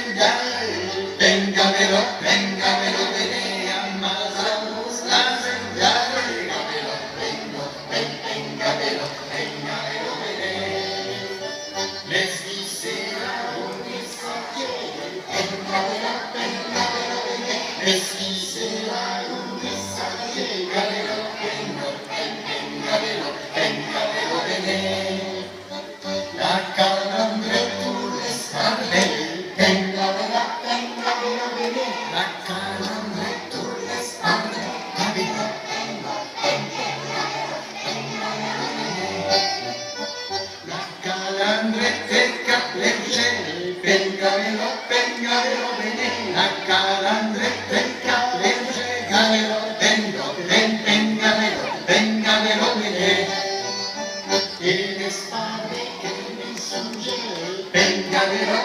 mangiare, vengamelo, vengamelo, bene, ammasamos la mangiare, vengamelo, vengamelo, vengamelo, bene. Les quisiera un messaggero, vengamelo, vengamelo, bene. Les quisiera un messaggero, vengamelo, vengamelo, vengamelo, bene. La calandre tu le spalle, vengamela, vengamelo, bene. La calandre tu le spalle, vengamelo, vengamelo, bene. La calandre te caplegge, vengamelo, vengamelo, bene. La calandre te caplegge, vengamelo, vengamelo, vengamelo, bene. E le spalle che mi son gire, vengamelo,